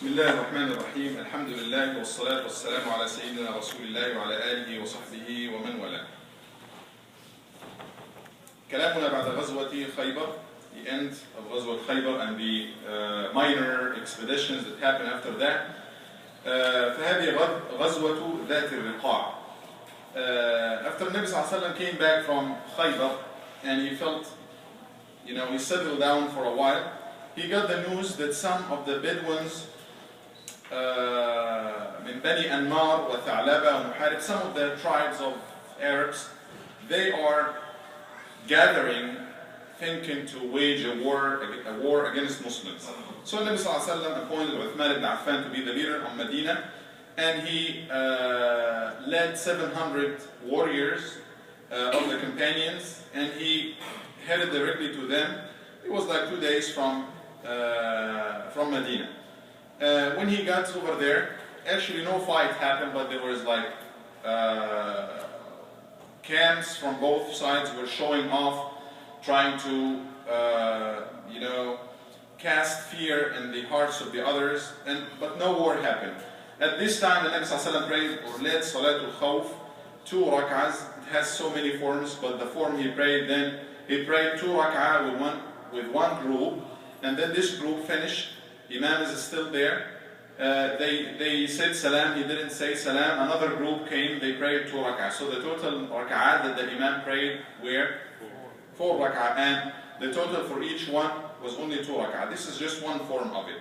بسم الله الرحمن الرحيم. الحمد لله والصلاة والسلام على سيدنا رسول الله وعلى آله وصحبه ومن والاه. كلامنا بعد غزوة خيبر, the end of غزوة خيبر and the minor expeditions that happened after that. فهذه غزوة ذات الرقاع. After Nabi sallallahu alaihi wasallam came back from Khaybar and he felt, he settled down for a while, he got the news that some of the Bedouins من بني أنمار وثعلبة ومحارب, some of the tribes of Arabs, they are gathering, thinking to wage a war against Muslims. So Nabi sallallahu alaihi wasallam appointed Uthman ibn Affan to be the leader of Medina, and he led 700 warriors of the companions, and he headed directly to them. It was like 2 days from Medina. When he got over there, actually no fight happened, but there was like camps from both sides were showing off, trying to cast fear in the hearts of the others, but no war happened. At this time, the Nabi sallallahu alaihi wasallam prayed or led Salatul Khawf, 2 rak'ahs. It has so many forms, but the form he prayed then, he prayed 2 rak'ah with one group, and then this group finished. Imam is still there. They said salam, he didn't say salam. Another group came, they prayed 2 rak'ah. So the total rak'ah that the Imam prayed were 4 rak'ah, and the total for each one was only 2 rak'ah. This is just one form of it.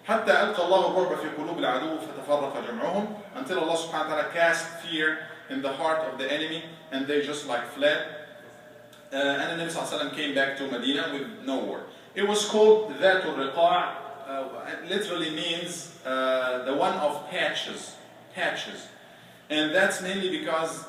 حتى ألقى الله الرعب في قلوب العدو فتفرق جمعهم, until Allah subhanahu wa ta'ala cast fear in the heart of the enemy and they just like fled. And the Nabi sallallahu alaihi wasallam came back to Medina with no war. It was called Thaat-Ar-Riqaa. It literally means the one of patches, and that's mainly because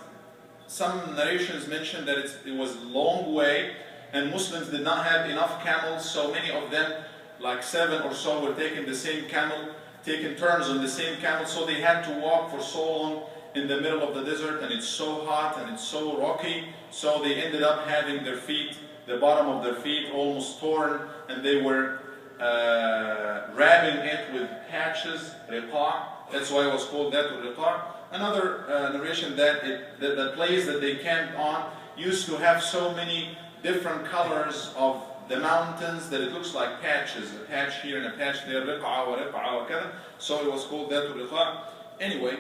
some narrations mention that it was a long way and Muslims did not have enough camels, so many of them, like 7 or so, were taking the same camel, taking turns on the same camel, so they had to walk for so long in the middle of the desert, and it's so hot and it's so rocky, so they ended up having their feet, the bottom of their feet almost torn, and they were wrapping it with patches, riqaa. That's why it was called Thaat-Ar-Riqaa. Another narration that the place that they camped on used to have so many different colors of the mountains that it looks like patches, a patch here and a patch there, riqaa wa riqaa wa kada. So it was called Thaat-Ar-Riqaa. Anyway,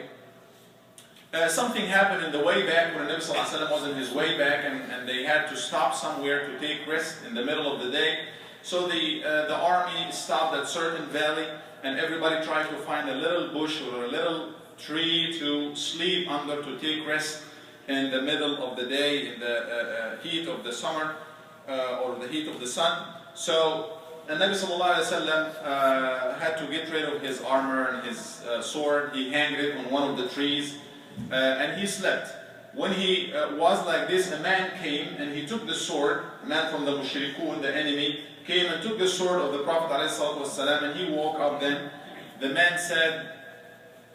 something happened in the way back when Nabi sallallahu alaihi wasallam was in his way back, and they had to stop somewhere to take rest in the middle of the day. So the army stopped at certain valley, and everybody tried to find a little bush or a little tree to sleep under, to take rest in the middle of the day, in the heat of the summer or the heat of the sun. So the Nabi sallallahu alaihi wasallam had to get rid of his armor and his sword. He hung it on one of the trees, and he slept. When he was like this, a man came and he took the sword, a man from the mushrikun, the enemy, came and took the sword of the Prophet ﷺ, and he woke up then. The man said,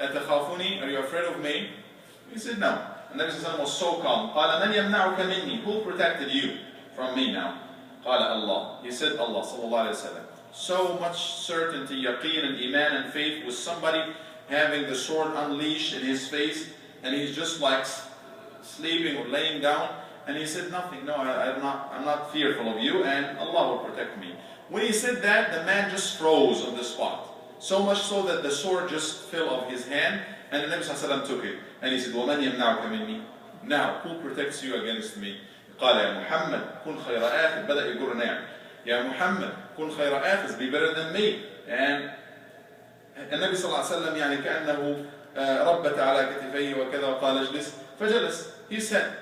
"Atakhafuni, are you afraid of me?" He said, "No." And the Nabi was so calm. قال من يمنعك مني? Who protected you from me now? قال Allah. He said, Allah sallallahu alaihi wasallam. So much certainty, yaqeen and iman and faith with somebody having the sword unleashed in his face, and he's just like sleeping or laying down, and he said nothing. No, I'm not fearful of you, and Allah will protect me. When he said that, the man just froze on the spot, so much so that the sword just fell off his hand, and the Nabi sallallahu alaihi wasallam took it, and he said, وَمَنْ يَمْنَعُكَ مِنِّي? Now, who protects you against me? قال يا محمد كن خير آخذ. بدأ يقول نعم. يا محمد كن خير آخذ, be better than me. And النبي صلى الله عليه وسلم يعني كأنه ربت على كتفيه وكذا وقال اجلس فجلس. He said,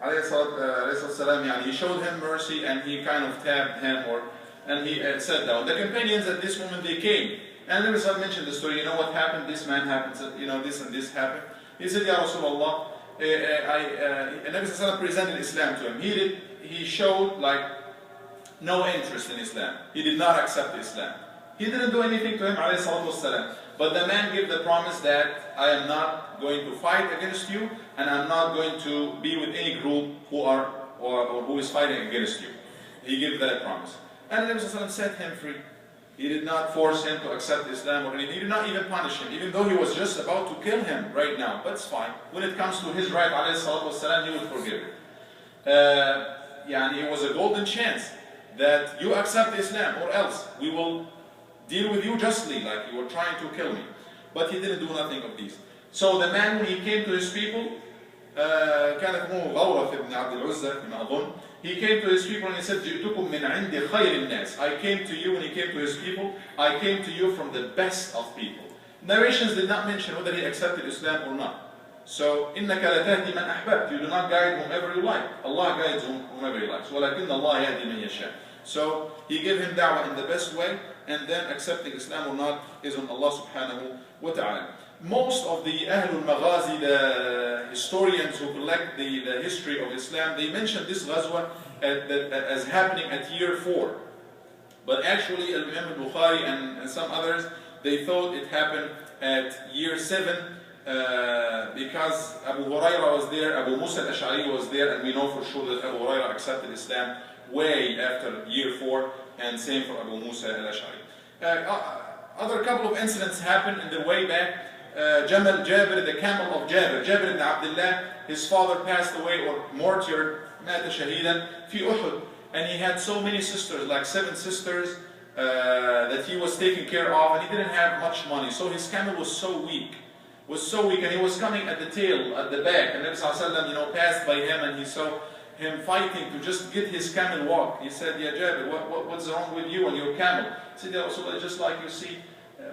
عليه الصلاة والسلام, he showed him mercy and he kind of tapped him, and he sat down. The companions at this moment, they came, and Nabi Sallallahu mentioned the story. You know what happened? This man happened. This and this happened. He said, Ya Rasulullah, Nabi Sallallahu presented Islam to him. He showed like no interest in Islam. He did not accept Islam. He didn't do anything to him, alayhi salatu wasalam. But the man gave the promise that I am not going to fight against you, and I'm not going to be with any group who is fighting against you. He gave that promise. And the Nabi sallallahu set him free. He did not force him to accept Islam or anything. He did not even punish him, even though he was just about to kill him right now. But it's fine. When it comes to his right, والسلام, he will forgive it. It was a golden chance that you accept Islam or else we will deal with you justly, like you were trying to kill me. But he didn't do nothing of these. So the man, when he came to his people, كان اسمه غورث بن عبد العزى فيما أظن. He came to his people and he said, جئتكم من عند خير الناس. I came to you, when he came to his people, I came to you from the best of people. Narrations did not mention whether he accepted Islam or not. So, إنك لا تهدي من أحببت. You do not guide whomever you like. Allah guides whomever he likes. ولكن الله يهدي من يشاء. So, he gave him da'wah in the best way, and then accepting Islam or not is on Allah subhanahu wa ta'ala. Most of the Ahlul Maghazi, the historians who collect the history of Islam, they mention this ghazwa as happening at year 4. But actually, Imam al-Bukhari and some others, they thought it happened at year 7 because Abu Huraira was there, Abu Musa al-Ash'ari was there, and we know for sure that Abu Huraira accepted Islam way after year 4, and same for Abu Musa al-Ash'ari. Other couple of incidents happened in the way back. Jamal Jabir, the camel of Jabir ibn Abdullah, his father passed away or martyred, مات شهيدا في أحد, and he had so many sisters, like 7 sisters that he was taking care of, and he didn't have much money, so his camel was so weak, and he was coming at the tail, at the back, and Nabi Sallallahu Alaihi Wasallam, passed by him, and he saw him fighting to just get his camel walk. He said, Ya Jabir, what's wrong with you and your camel? He said, Ya Rasulullah, just like you see,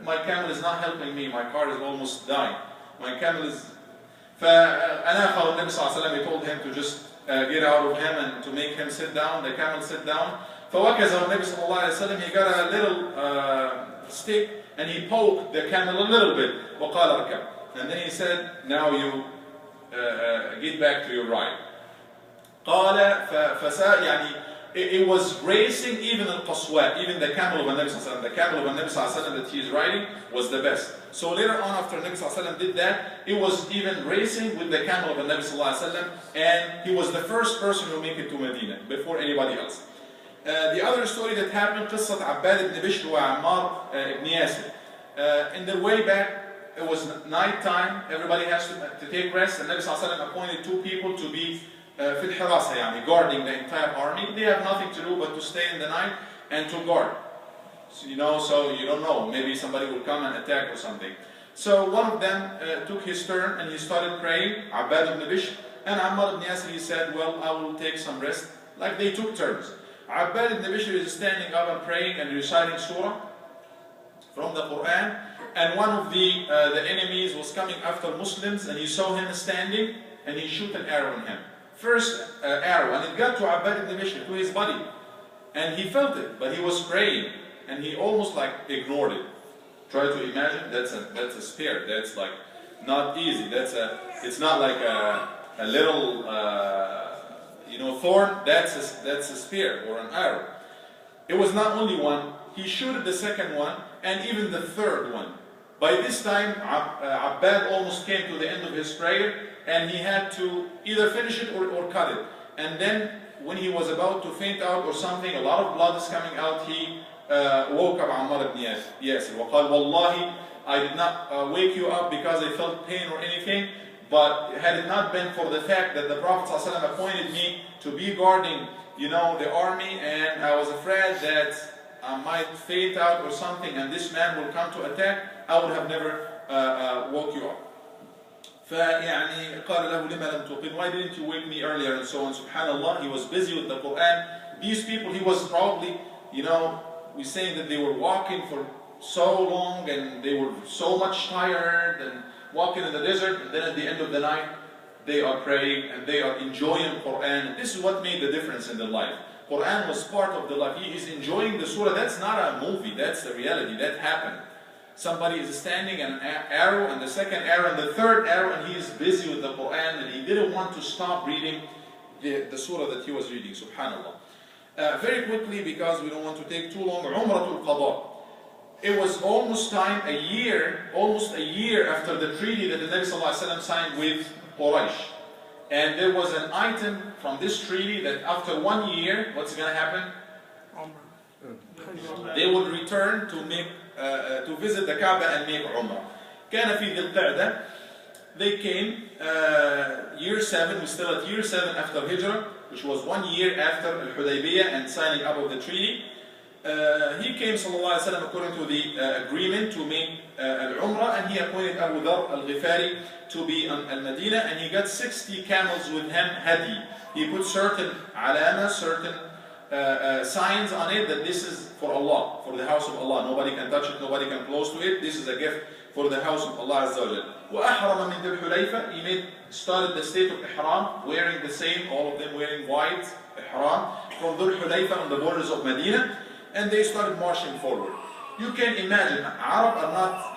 my camel is not helping me, my car is almost dying. My camel is... فأناخه النبي صلى الله عليه وسلم, he told him to just get out of him and to make him sit down, the camel sit down. فوكزه النبي صلى الله عليه وسلم, he got a little stick and he poked the camel a little bit. وقال اركب. And then he said, now you get back to your ride. قال it was racing even al-Qaswa, even the camel of Nabi Sallallahu Alaihi Wasallam. The camel of Nabi Sallallahu Alaihi Wasallam that he is riding was the best. So later on, after Nabi Sallallahu Alaihi Wasallam did that, it was even racing with the camel of Nabi Sallallahu Alaihi Wasallam, and he was the first person to make it to Medina before anybody else. The other story that happened, قصة عباد ibn Bishr wa Ammar ibn Yasir. In the way back, it was night time. Everybody has to take rest, and Nabi Sallallahu Alaihi Wasallam appointed 2 people to be في الحراسة, guarding the entire army. They have nothing to do but to stay in the night and to guard. So, so you don't know, maybe somebody will come and attack or something. So one of them took his turn and he started praying, Abbad ibn Bishr, and Ammar ibn Yasir, he said, well, I will take some rest. Like they took turns. Abbad ibn Bishr is standing up and praying and reciting surah from the Quran, and one of the enemies was coming after Muslims, and he saw him standing and he shoot an arrow on him. First arrow, and it got to Abbad ibn Bishr, to his body, and he felt it, but he was praying, and he almost like ignored it. Try to imagine, that's a spear, that's like not easy, it's not like a little thorn, that's a spear or an arrow. It was not only one, he shooted the second one, and even the third one. By this time, Abbad almost came to the end of his prayer, and he had to either finish it or cut it. And then, when he was about to faint out or something, a lot of blood is coming out, he woke up Ammar ibn Yasir. وقال والله, I did not wake you up because I felt pain or anything, but had it not been for the fact that the Prophet ﷺ appointed me to be guarding, the army, and I was afraid that I might faint out or something, and this man will come to attack, I would have never woke you up. فيعني قال له لما لم توقظ, why didn't you wake me earlier, and so on. Subhanallah, he was busy with the Quran. These people, he was probably, we're saying that they were walking for so long and they were so much tired and walking in the desert, and then at the end of the night they are praying and they are enjoying Quran. And this is what made the difference in their life. Quran was part of their life. He is enjoying the surah. That's not a movie, that's the reality, that happened. Somebody is standing an arrow, and the second arrow, and the third arrow, and he is busy with the Quran, and he didn't want to stop reading the surah that he was reading. Subhanallah. Very quickly, because we don't want to take too long, Al-Qadaa. It was almost almost a year after the treaty that the Nabi Sallallahu Alaihi Wasallam signed with Quraysh. And there was an item from this treaty that after 1 year, what's going to happen? They would return to visit the Kaaba and make Umrah. كان في ذي القعدة. They came year 7, we're still at year 7 after Hijrah, which was 1 year after Al-Hudaybiyah and signing up of the treaty. He came sallallahu alaihi wasallam according to the agreement to make Al-Umrah, and he appointed Abu Dharr Al-Ghifari to be on Al-Madinah, and he got 60 camels with him, hadi. He put certain alama, certain signs on it that this is for Allah, for the house of Allah. Nobody can touch it, nobody can close to it. This is a gift for the house of Allah Azza wa Jal. وَأَحْرَمَ مِنْ ذِي الْحُلَيْفَةِ. He started the state of Ihram, wearing the same, all of them wearing white Ihram, from Dhul Hulayfa on the borders of Medina, and they started marching forward. You can imagine, Arab are not,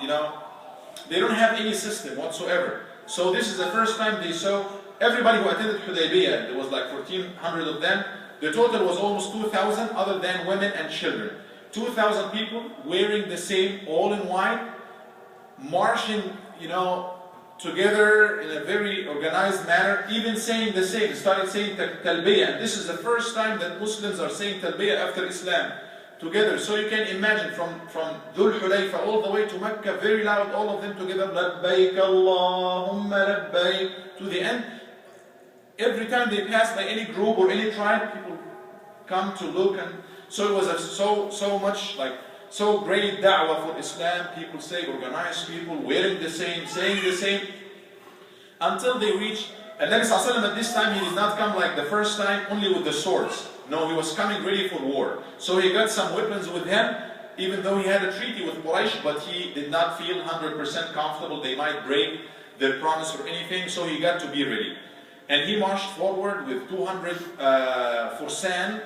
they don't have any system whatsoever. So this is the first time they saw, everybody who attended Hudaybiyah, there was like 1,400 of them, the total was almost 2,000 other than women and children. 2,000 people wearing the same, all in white, marching, together in a very organized manner, even saying the same, started saying Talbiyah. And this is the first time that Muslims are saying Talbiyah after Islam together. So you can imagine from Dhul Hulayfa all the way to Mecca, very loud, all of them together, Labbaik Allahumma Labbaik, to the end. Every time they pass by any group or any tribe, people come to look, and so it was so much like so great da'wah for Islam. People say, organized people, wearing the same, saying the same, until they reach. And Nabi Sallallahu Alaihi Wasallam at this time, he did not come like the first time, only with the swords. No, he was coming ready for war. So he got some weapons with him, even though he had a treaty with Quraysh, but he did not feel 100% comfortable. They might break their promise or anything, so he got to be ready. And he marched forward with 200 Fursan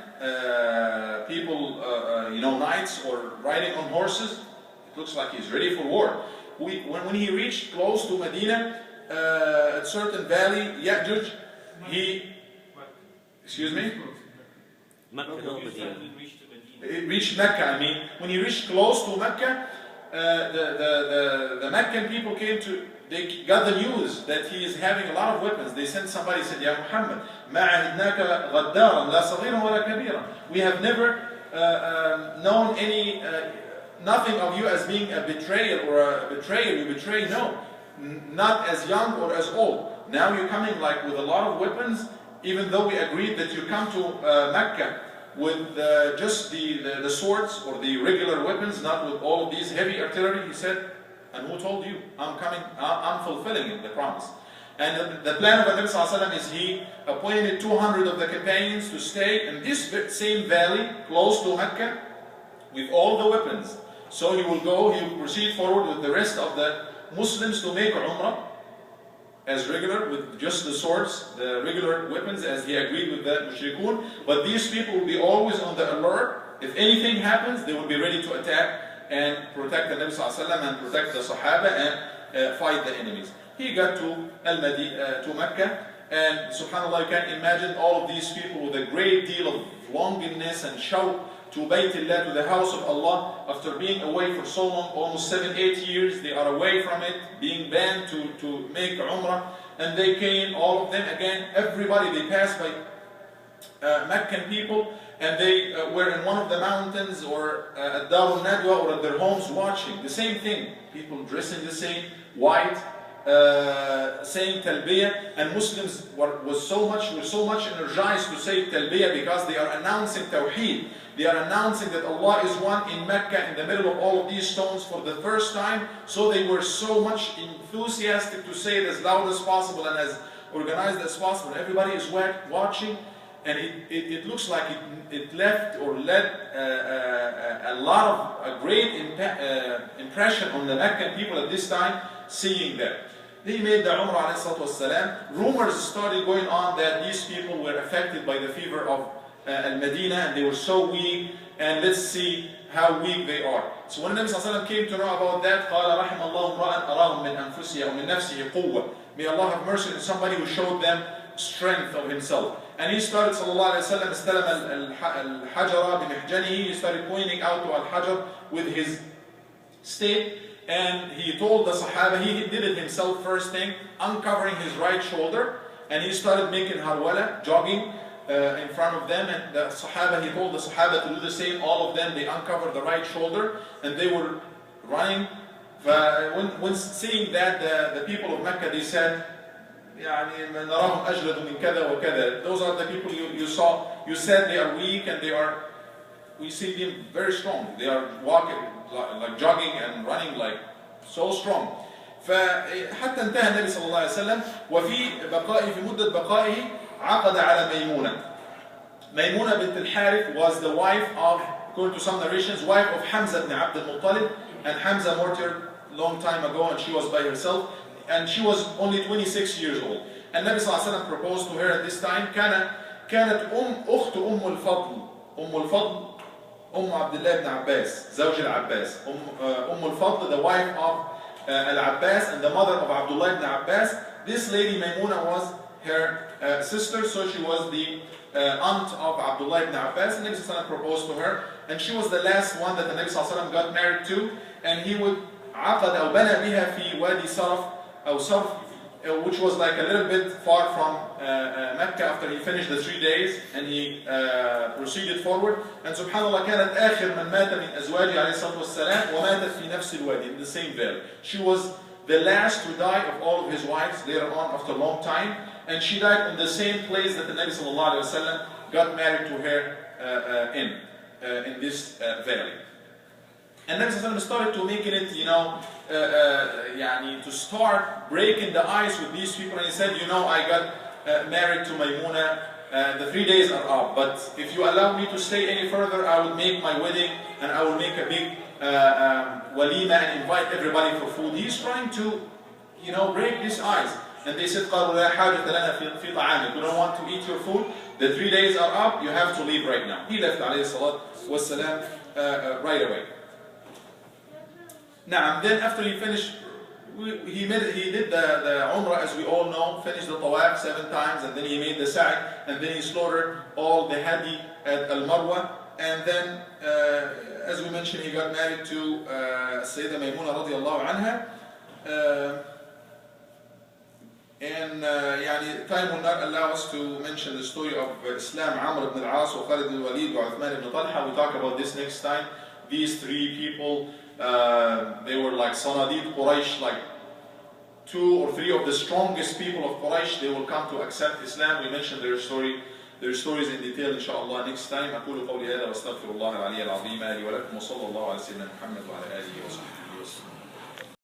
people, knights or riding on horses. It looks like he's ready for war. When he reached close to Medina, at certain valley, Ya'juj, excuse me? It reached Mecca. When he reached close to Mecca, the Meccan people they got the news that he is having a lot of weapons. They sent somebody, said, Ya Muhammad, ما عهدناك غدارا لا صغيرا ولا كبيرا. We have never known nothing of you as being a betrayal or a betrayer. You betray, no. Not as young or as old. Now you're coming like with a lot of weapons, even though we agreed that you come to Mecca with just the swords or the regular weapons, not with all of these heavy artillery. He said, and who told you? I'm coming, I'm fulfilling it, the promise. And the plan of the Nabi Sallallahu Alaihi Wasallam is he appointed 200 of the companions to stay in this same valley close to Mecca with all the weapons. So he will proceed forward with the rest of the Muslims to make Umrah as regular, with just the swords, the regular weapons, as he agreed with the Mushrikun. But these people will be always on the alert. If anything happens, they will be ready to attack and protect the Nabi Sallallahu Alaihi Wasallam and protect the Sahaba and fight the enemies. He got to Mecca, and subhanAllah, you can imagine all of these people with a great deal of longingness and shawq to Baytillah, to the house of Allah, after being away for so long, almost 7-8 years. They are away from it, being banned to make Umrah, and they came, all of them, again, everybody, they passed by Meccan people, and they were in one of the mountains or at Dar al-Nadwa or at their homes watching the same thing. People dressing the same, white, saying Talbiyah, and Muslims were so much energized to say Talbiyah because they are announcing Tawheed. They are announcing that Allah is one in Mecca, in the middle of all of these stones for the first time. So they were so much enthusiastic to say it as loud as possible and as organized as possible. Everybody is watching. And it looks like it left or led a great impression on the Meccan people at this time, seeing that. They made the Umrah alayhi salatu wassalam. Rumors started going on that these people were affected by the fever of Al-Madinah and they were so weak, and let's see how weak they are. So when Nabi Sallallahu Alaihi Wasallam came to know about that, قال رحم الله امرأ أراهم من أنفسه ومن نفسه قوة. May Allah have mercy on somebody who showed them strength of himself. And he started, sallallahu alayhi wa sallam, استلم الحجر بمحجنه. He started pointing out to Al-Hajar with his stick, and he told the Sahaba, he did it himself first thing, uncovering his right shoulder, and he started making harwala, jogging, in front of them, and the Sahaba, he told the Sahaba to do the same. All of them, they uncovered the right shoulder, and they were running. When seeing that, the people of Mecca, they said, يعني نراهم أجلد من كذا وكذا. Those are the people you saw. You said they are weak, and we see them very strong. They are walking, like jogging and running like so strong. فحتى انتهى النبي صلى الله عليه وسلم، وفي بقائه، في مدة بقائه، عقد على ميمونة. ميمونة بنت الحارث was the wife of, according to some narrations, wife of Hamza ibn Abd al-Muttalib, and Hamza martyred long time ago, and she was by herself, and she was only 26 years old. And Nabi صلى الله عليه وسلم proposed to her at this time. كانت أخت الفضل. الفضل عبد الله بن عباس، زوج العباس. الفضل, the wife of Al-Abbas and the mother of Abdullah ibn Abbas. This lady Maymuna was her sister, so she was the aunt of Abdullah ibn Abbas. And Nabi sallallahu alaihi wasallam proposed to her, and she was the last one that the Nabi sallallahu alaihi wasallam got married to. And he would عقد أو بنى بها في وادي صرف أو صرف, which was like a little bit far from Mecca, after he finished the 3 days, and he proceeded forward. And subhanallah, كانت آخر من مات من أزواجه عليه الصلاة والسلام وماتت في نفس الوادي, in the same vale. She was the last to die of all of his wives later on after a long time, and she died in the same place that the Nabi sallallahu alaihi wasallam got married to her in this valley. And Nabi sallallahu alaihi wasallam started to making it, to start breaking the ice with these people. And he said, I got married to Maymuna, the 3 days are up, but if you allow me to stay any further, I will make my wedding, and I will make a big walima and invite everybody for food. He's trying to, break this ice. And they said, قالوا لا حاجة لنا في طعامك. We don't want to eat your food. The 3 days are up, you have to leave right now. He left عليه الصلاة والسلام right away. Now, then after he finished, he did the Umrah, as we all know, finished the Tawaf 7 times, and then he made the Sa'i, and then he slaughtered all the Hadi at Al-Marwa, and then, as we mentioned, he got married to Sayyidah Maymuna radiallahu anha. And time will not allow us to mention the story of Islam, Amr ibn al-As, Khalid al-Walid, and Uthman ibn Talha. We'll talk about this next time. These 3 people, they were like Sanadid Quraysh, like 2 or 3 of the strongest people of Quraysh. They will come to accept Islam. We mentioned their stories in detail, inshallah, next time. أقول قولي هذا وأستغفر الله العلي العظيم لي ولكم وصلى الله على سيدنا محمد وعلى آله وصحبه وسلم.